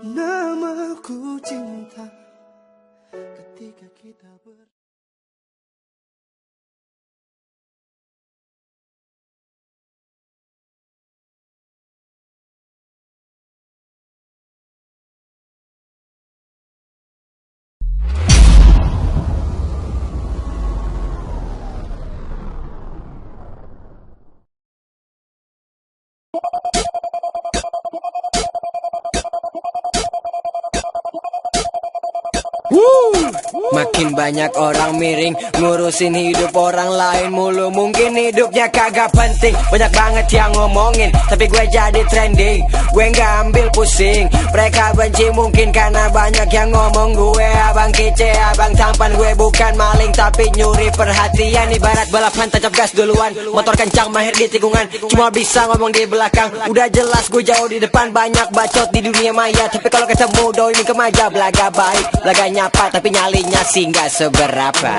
Namaku cinta ketika kita Makin banyak orang miring ngurusin hidup orang lain mulu. Mungkin hidupnya kagak penting, banyak banget yang ngomongin, tapi gue jadi trending. Gue gak ambil pusing, mereka benci mungkin karena banyak yang ngomong. Gue abang kece, abang tampan. Gue bukan maling tapi nyuri perhatian. Ibarat balapan tancap gas duluan, motor kencang mahir di tikungan, cuma bisa ngomong di belakang. Udah jelas gue jauh di depan, banyak bacot di dunia maya. Tapi kalau ketemu doi ini kemaja, belaga baik, belaga nyapa, tapi nyalinya sih gak seberapa.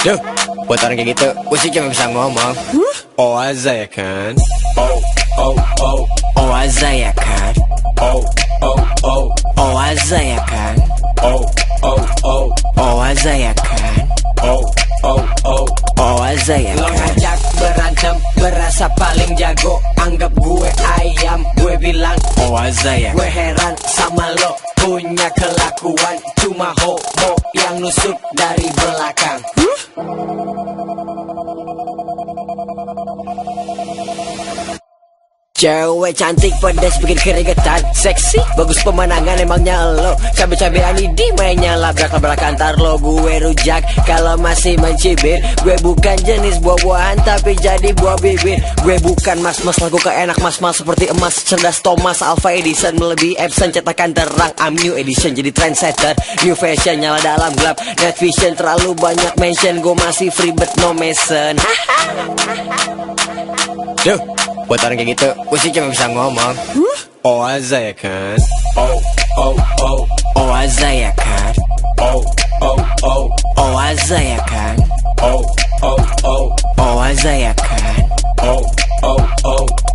Duh, buat orang kayak gitu, gue sih cuma bisa ngomong oh aja ya kan. Oh aja ya kan. Oh aja ya kan. Oh aja ya kan. Oh aja ya kan. Lo ngajak berantem, berasa paling jago, anggap gue ayam, gue bilang oh aja ya. Gue heran sama lo, punya kelakuan cuma homo yang nusuk dari belakang. Cewek cantik pedas bikin keringetan, seksi bagus pemandangan emangnya lo. Cabe-cabean di mainnya labrak-labrak antar lo. Gue rujak kalau masih mencibir. Gue bukan jenis buah-buahan tapi jadi buah bibir. Gue bukan mas-mas lagu keenak mas-mas seperti emas. Cerdas Thomas Alva Edison melebihi Epson, cetakan terang. I'm new edition jadi trendsetter, new fashion nyala dalam gelap. Net vision terlalu banyak mention, gue masih free but no mention. Duh, buat orang kayak gitu, gue sih cuma bisa ngomong oh aja ya kan. Oh aja ya kan. Oh aja ya kan. Oh aja ya kan.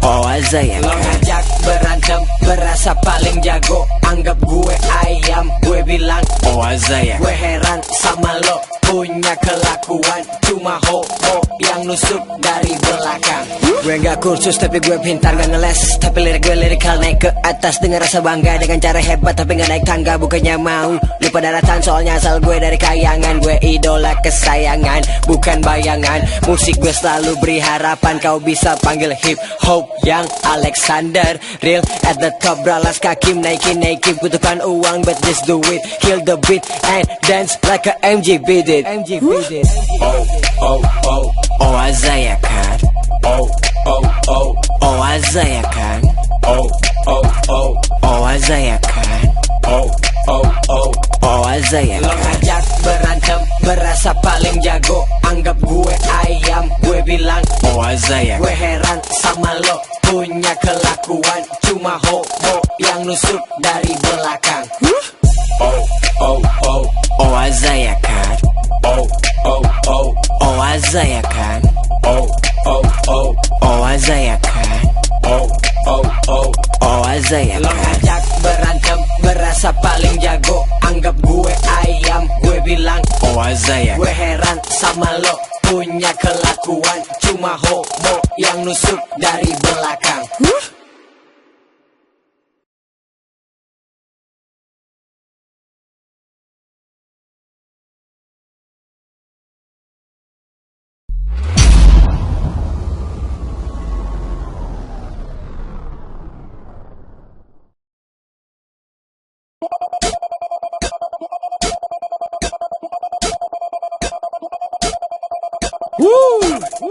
Oh aja ya kan. Lo ngajak berantem, berasa paling jago, anggap gue ayam, gue bilang oh aja ya. Gue heran sama lo, punya kelakuan cuma homo yang nusuk dari belakang. Gue gak kursus tapi gue pintar gak ngeles, tapi lirik gue lirikal naik ke atas dengan rasa bangga, dengan cara hebat tapi gak naik tangga. Bukannya mau lupa daratan, soalnya asal gue dari kayangan. Gue idola kesayangan, bukan bayangan. Musik gue selalu beri harapan, kau bisa panggil hip hop yang Alexander. Real at the top, beralas kaki naikin. Butuhkan uang but just do it, kill the beat and dance like a MJ beat it. Oh aja ya kan. Oh aja ya kan. Oh aja ya kan. Oh aja ya kan. Lo ngajak berantem, berasa paling jago, anggap gue ayam, gue bilang oh aja ya. Gue heran sama lo, punya kelakuan cuma homo yang nusuk dari belakang. Oh aja ya kan. Oh aja ya kan. Oh aja ya kan. Oh aja ya kan. Lo ngajak berantem, berasa paling jago, anggap gue ayam, gue bilang oh aja ya. Gue heran sama lo, punya kelakuan cuma homo yang nusuk dari belakang.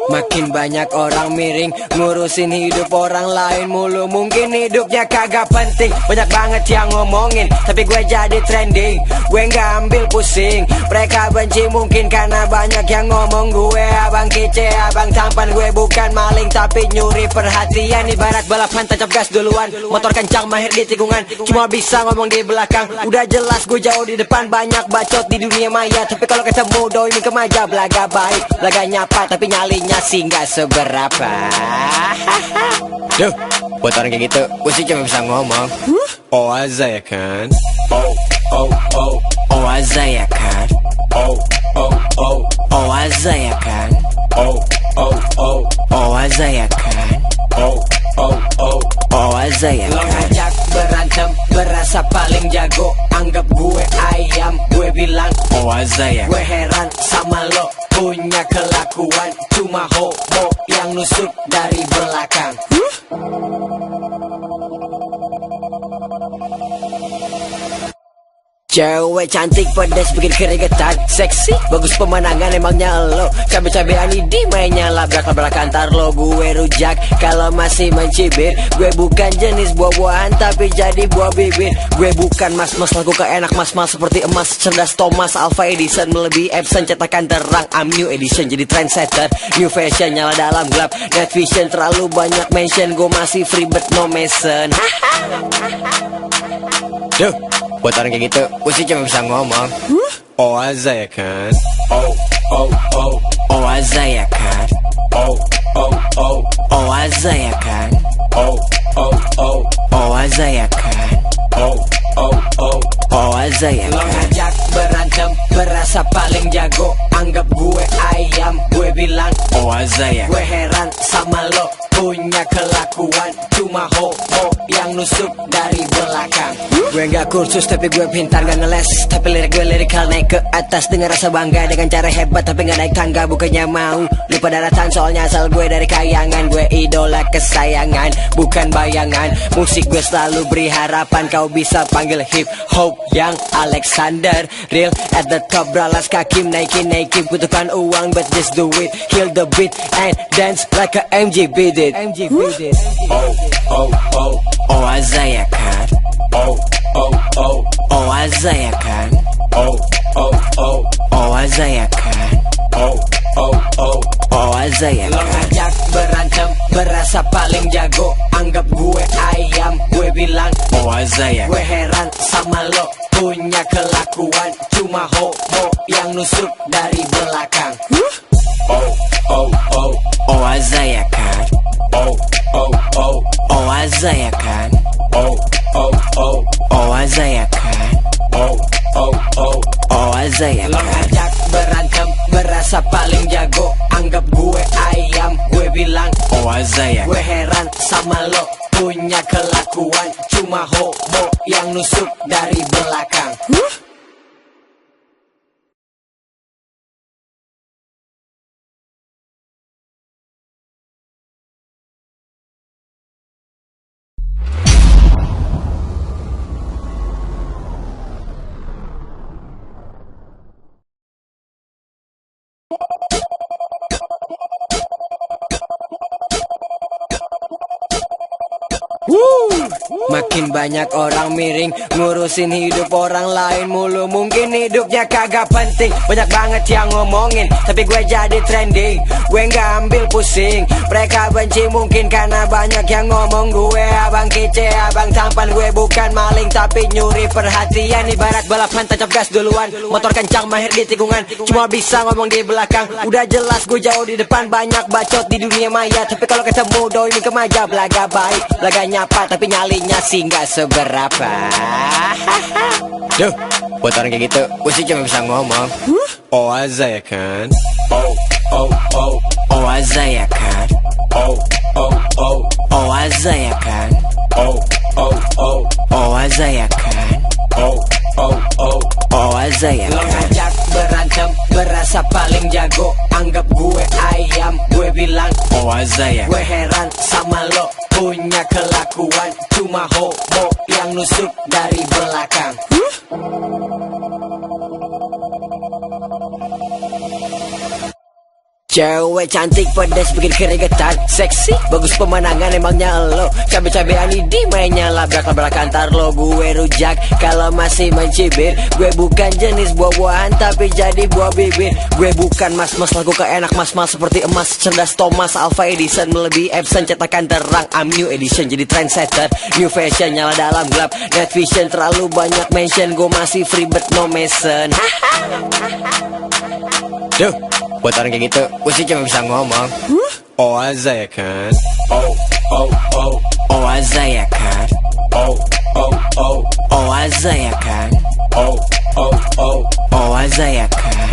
Makin banyak orang miring ngurusin hidup orang lain mulu. Mungkin hidupnya kagak penting, banyak banget yang ngomongin, tapi gue jadi trending. Gue gak ambil pusing, mereka benci mungkin karena banyak yang ngomong. Gue abang kece, abang tampan. Gue bukan maling tapi nyuri perhatian. Ibarat balapan tancap gas duluan, motor kencang mahir di tikungan, cuma bisa ngomong di belakang. Udah jelas gue jauh di depan, banyak bacot di dunia maya. Tapi kalau ketemu doi ini kemaja, belaga baik, belaga nyapa, tapi nyalinya nyalinya sih nggak seberapa. Duh, buat orang kayak gitu, gue sih cuma bisa ngomong oh aja ya kan. Oh aja ya kan. Oh aja ya kan. Oh aja ya kan. Oh aja ya kan. Lo ngajak berantem, berasa paling jago, anggap gue ayam, gue bilang oh aja ya. Gue heran sama lo, punya kelakuan cuma homo yang nusuk dari belakang. Cewek cantik pedas bikin keringetan, seksi bagus pemandangan emangnya lo. Cabe-cabean di mainnya labrak-labrak antar lo. Gue rujak kalau masih mencibir. Gue bukan jenis buah-buahan tapi jadi buah bibir. Gue bukan mas-mas lagu keenak mas-mas seperti emas. Cerdas Thomas Alva Edison melebihi Epson cetakan terang. I'm new edition jadi trendsetter, new fashion nyala dalam gelap. Net vision terlalu banyak mention, gue masih free but no mention. Duh, buat orang kayak gitu, gue sih cuma bisa ngomong oh aja ya kan. Oh aja ya kan. Oh aja ya kan. Oh aja ya kan. Oh aja ya kan. Lo ngajak berantem, berasa paling jago, anggap gue ayam, gue bilang oh aja ya. Gue heran sama lo, punya kelakuan cuma homo yang nusuk dari belakang. Gue gak kursus tapi gue pintar gak ngeles, tapi lirik gue lirikal naik ke atas dengan rasa bangga, dengan cara hebat tapi gak naik tangga. Bukannya mau lupa daratan soalnya asal gue dari kayangan. Gue idola kesayangan bukan bayangan. Musik gue selalu beri harapan, kau bisa panggil hip hop yang Alexander. Real at the top, beralas kaki naikin butuhkan uang but just do it. Kill the beat and dance like a MJ beat it. Oh aja ya kan. Oh aja ya kan. Oh aja ya kan. Oh aja ya kan. Lo ngajak berantem, berasa paling jago, anggap gue ayam, gue bilang oh aja ya. Gue heran sama lo, punya kelakuan cuma homo yang nusuk dari belakang. Oh aja ya kan. Oh aja ya kan. Oh aja ya kan. Oh aja ya kan. Lo ngajak berantem, berasa paling jago, anggap gue ayam, gue bilang oh aja ya. Gue heran sama lo, punya kelakuan cuma homo yang nusuk dari belakang. Makin banyak orang miring ngurusin hidup orang lain mulu. Mungkin hidupnya kagak penting, banyak banget yang ngomongin, tapi gue jadi trending. Gue gak ambil pusing, mereka benci mungkin karena banyak yang ngomong. Gue abang kece, abang tampan. Gue bukan maling tapi nyuri perhatian. Ibarat balapan tancap gas duluan, motor kencang mahir di tikungan, cuma bisa ngomong di belakang. Udah jelas gue jauh di depan, banyak bacot di dunia maya. Tapi kalau ketemu doi ini kemaja, belaga baik, belaga nyapa, tapi nyalinya sih nggak seberapa. Duh, buat orang kayak gitu, gue sih cuma bisa ngomong oh aja ya kan. Oh aja ya kan. Oh aja ya kan. Oh aja ya kan. Oh aja ya kan. Lo ngajak berantem, berasa paling jago, anggap gue ayam, gue bilang oh aja ya. Gue heran sama lo, punya kelakuan cuma homo yang nusuk dari belakang. Cewek cantik pedas bikin keringetan, seksi bagus pemandangan emangnya lo. Cabe-cabean di mainnya labrak-labrak antar lo. Gue rujak kalau masih mencibir. Gue bukan jenis buah-buahan tapi jadi buah bibir. Gue bukan mas-mas lagu keenak mas-mas seperti emas. Cerdas Thomas Alva Edison melebihi Epson cetakan terang. I'm new edition jadi trendsetter, new fashion nyala dalam gelap. Net vision terlalu banyak mention, gue masih free but no mention. Duh, buat orang kayak gitu, gue sih cuma bisa ngomong. Oh aja ya kan. Oh aja ya kan. Oh aja ya kan. Oh aja ya kan.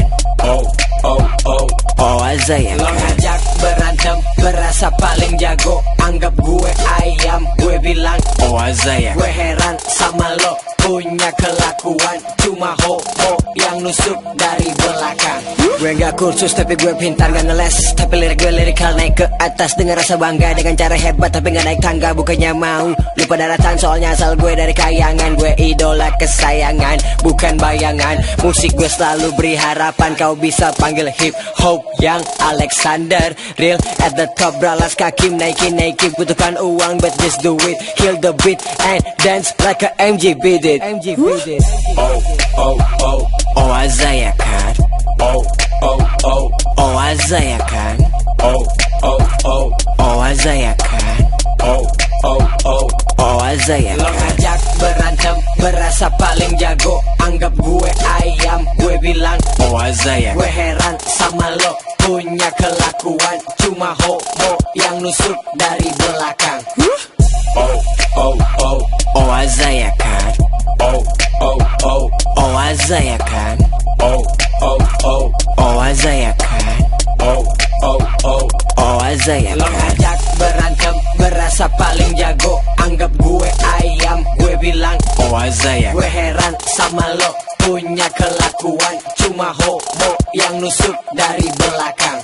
Oh aja ya kan. Lo ngajak berantem, berasa paling jago. Anggap gue ayam, gue bilang oh aja ya. Gue heran sama lo, punya kelakuan. Cuma homo yang nusuk dari belakang. Gue gak kursus tapi gue pintar gak ngeles. Tapi lirik gue lirikal naik ke atas dengan rasa bangga. Dengan cara hebat tapi gak naik tangga. Bukannya mau lupa daratan, soalnya asal gue dari kayangan. Gue idola kesayangan, bukan bayangan. Musik gue selalu beri harapan. Kau bisa panggil hip hop yang Alexander. Real at the top, beralas kaki naikin. Butuhkan uang but just do it. Kill the beat and dance like a MJ beat it. Oh aja ya kan. Oh aja ya kan. Oh aja ya kan. Oh aja ya kan. Lo ngajak berantem, berasa paling jago. Anggap gue ayam, gue bilang oh aja ya. Gue heran sama lo, punya kelakuan. Cuma homo yang nusuk dari belakang. Oh aja ya kan. Oh aja ya kan. Oh aja ya kan. Oh aja ya kan. Lo ngajak berantem, berasa paling jago. Anggap gue ayam, gue bilang oh aja ya. Gue heran sama lo, punya kelakuan. Cuma homo yang nusuk dari belakang.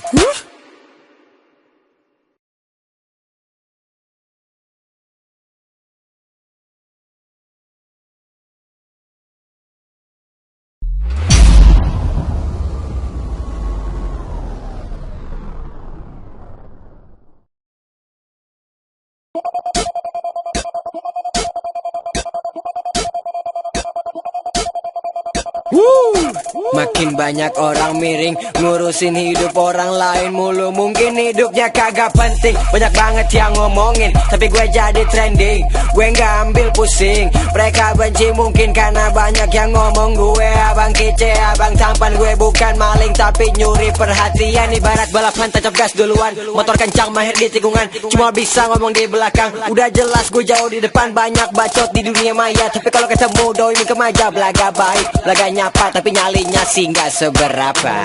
Makin banyak orang miring ngurusin hidup orang lain mulu. Mungkin hidupnya kagak penting, banyak banget yang ngomongin, tapi gue jadi trending. Gue gak ambil pusing, mereka benci mungkin karena banyak yang ngomong. Gue abang kece, abang tampan. Gue bukan maling tapi nyuri perhatian. Ibarat balapan tancap gas duluan, motor kencang mahir di tikungan. Cuma bisa ngomong di belakang, udah jelas gue jauh di depan. Banyak bacot di dunia maya, tapi kalau ketemu doi ini kemaja. Belaga baik, belaga nyapa, tapi nyalinya sih gak seberapa.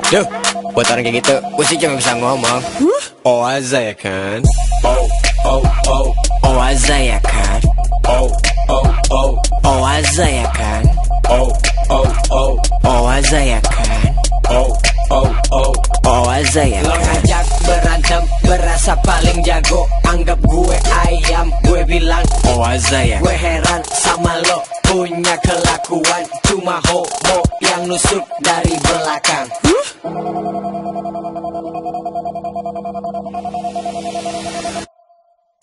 Duh, buat orang kayak gitu, gue sih cuma bisa ngomong oh aja ya kan. Oh aja ya kan. Oh aja ya kan. Oh aja ya kan. Oh aja ya kan. Lo ngajak berantem, berasa paling jago. Anggap gue ayam, gue bilang oh aja ya. Gue heran sama lo, punya kelakuan. Cuma homo yang nusuk dari belakang.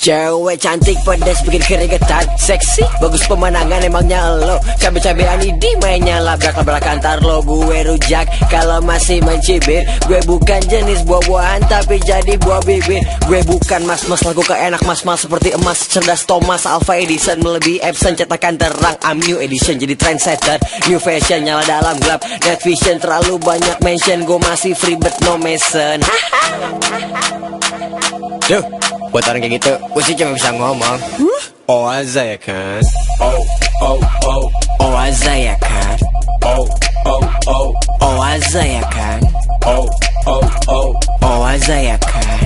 Cewek cantik pedas bikin keringetan, seksi bagus pemandangan emangnya lo. Cabe-cabean ini mainnya labrak-labrak antar lo. Gue rujak kalau masih mencibir. Gue bukan jenis buah-buahan tapi jadi buah bibir. Gue bukan mas-mas lagu keenak mas-mas seperti emas. Cerdas Thomas Alpha Edison melebihi Epson cetakan terang. I'm new edition jadi trendsetter. New fashion nyala dalam gelap. Net vision terlalu banyak mention. Gue masih free but no mention. Duh, buat orang kayak gitu, gue sih cuma bisa ngomong oh aja ya kan. Oh aja ya kan. Oh aja ya kan. Oh aja ya kan.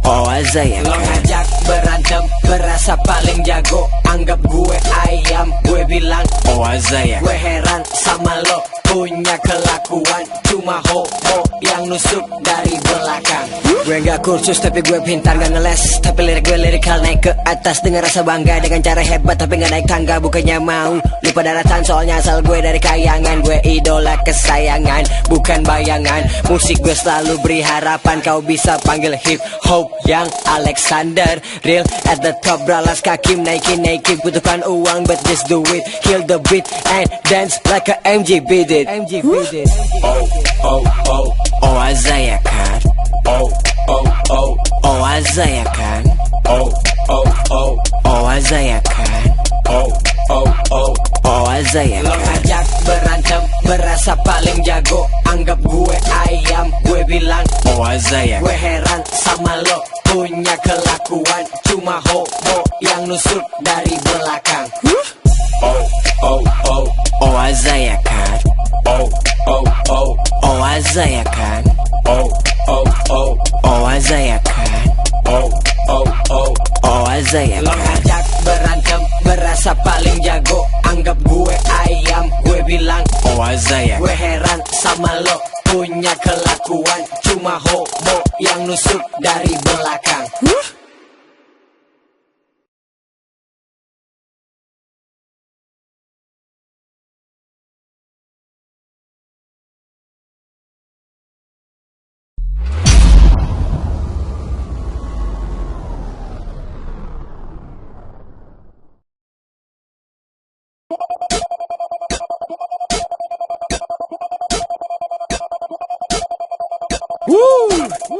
Oh aja ya kan. Lo ngajak berantem, berasa paling jago. Anggap gue ayam, gue bilang oh aja ya. Gue heran sama lo, punya kelakuan. Cuma homo yang nusuk dari belakang. Gue gak kursus tapi gue pintar gak ngeles. Tapi lirik gue lirikal naik ke atas dengan rasa bangga. Dengan cara hebat tapi gak naik tangga. Bukannya mau lupa daratan, soalnya asal gue dari kayangan. Gue idola kesayangan, bukan bayangan. Musik gue selalu beri harapan. Kau bisa panggil hip hop yang Alexander. Real at the top, beralas kaki naikin. Butuhkan uang but just do it. Kill the beat and dance like a MJ beat it. Oh aja ya kan. Oh aja ya kan. Oh aja ya kan. Oh aja ya kan. Lo ngajak berantem, berasa berasa paling jago. Anggap gue ayam, gue bilang oh Azaya. Gue heran sama lo, punya kelakuan cuma homo yang nusuk dari belakang. Oh Azaya kan? Oh Azaya kan? Oh Azaya kan? Oh Azaya kan? Lo ngajak berantem, berasa paling jago. Anggap gue ayam, gue bilang oh Azaya. Gue heran sama lo, punya kelakuan cuma homo yang nusuk dari belakang.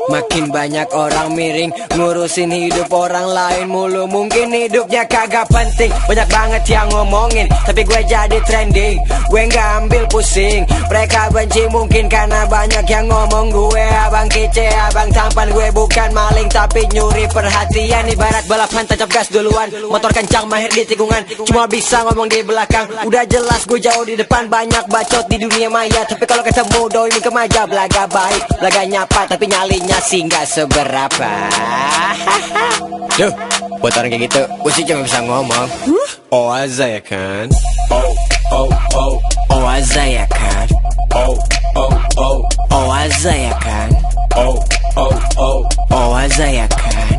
Makin banyak orang miring ngurusin hidup orang lain mulu. Mungkin hidupnya kagak penting, banyak banget yang ngomongin, tapi gue jadi trending. Gue gak ambil pusing, mereka benci mungkin karena banyak yang ngomong gue abang kece, abang tampan. Gue bukan maling tapi nyuri perhatian. Ibarat balapan tancap gas duluan, motor kencang mahir di tikungan, cuma bisa ngomong di belakang. Udah jelas gue jauh di depan, banyak bacot di dunia maya. Tapi kalau ketemu doi min kemaja, belaga baik, belaga nyapa, tapi nyalinya sih gak seberapa. Duh, buat orang kayak gitu, gue sih cuma bisa ngomong oh Azaya kan? Oh Azaya kan? Oh Azaya kan? Oh Azaya kan?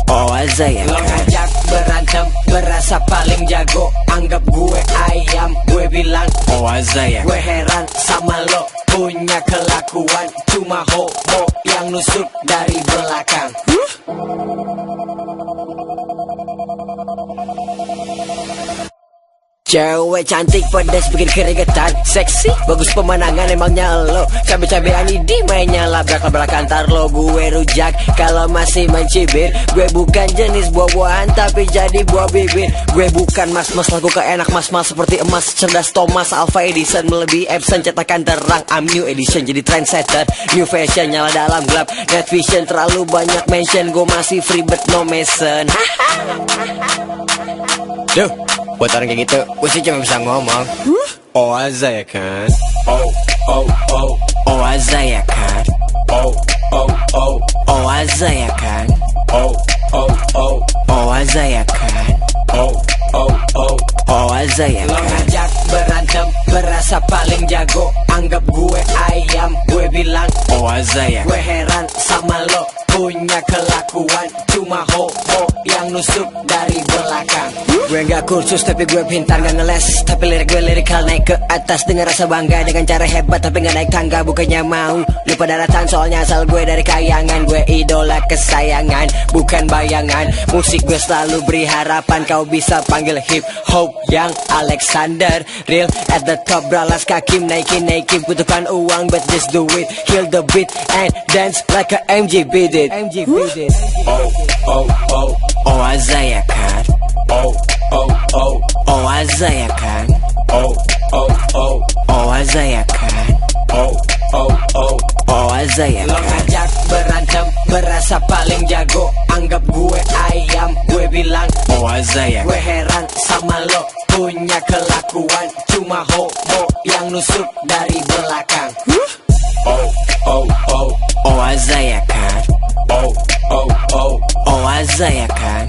Oh Azaya kan? Lo ngajak berantem, berasa paling jago. Anggap gue ayam, gue bilang oh Azaya. Gue heran sama lo, punya kelakuan cuma homo yang nusuk dari belakang. Cewek cantik pedas bikin keringetan, seksi bagus pemandangan emangnya lo. Cabe-cabean ini mainnya labrak-labrak antar lo. Gue rujak kalau masih mencibir. Gue bukan jenis buah-buahan tapi jadi buah bibir. Gue bukan mas-mas lagu keenak mas-mas seperti emas, cerdas Thomas Alpha Edison, melebihi Epson cetakan terang. I'm new edition jadi trendsetter, new fashion nyala dalam gelap. Net vision terlalu banyak mention, gue masih free but no mention. Duh, buat orang kayak gitu, gue sih cuma bisa ngomong oh Azaya kan? Oh Azaya kan? Oh Azaya kan? Oh Azaya kan? Oh Azaya kan? Lo ngajak berantem, berasa paling jago. Anggap gue ayam, gue bilang oh Azaya. Gue heran sama lo, punya kelakuan cuma homo yang nusuk dari belakang. Gue gak kursus tapi gue pintar gak ngeles, tapi lirik gue lirikal naik ke atas dengan rasa bangga, dengan cara hebat tapi gak naik tangga. Bukannya mau lupa daratan soalnya asal gue dari kayangan. Gue idola kesayangan bukan bayangan. Musik gue selalu beri harapan, kau bisa panggil hip hop yang Alexander. Real at the top, beralas kaki naikin butuhkan uang but just do it. Kill the beat and dance like a MJ beat it. Oh Azaya kan? Oh Azaya kan? Oh Azaya kan? Oh Azaya kan? Lo ngajak berantem, berasa paling jago. Anggap gue ayam, gue bilang oh Azaya. Gue heran sama lo, punya kelakuan cuma homo yang nusuk dari belakang. Oh Azaya kan? Oh Azaya kan?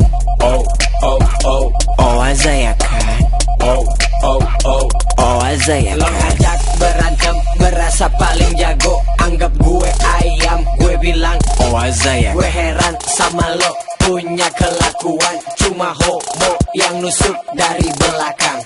Oh Azaya kan? Oh Azaya kan? Lo ngajak berantem, berasa paling jago. Anggap gue ayam, gue bilang oh Azaya. Gue heran sama lo, punya kelakuan cuma homo yang nusuk dari belakang.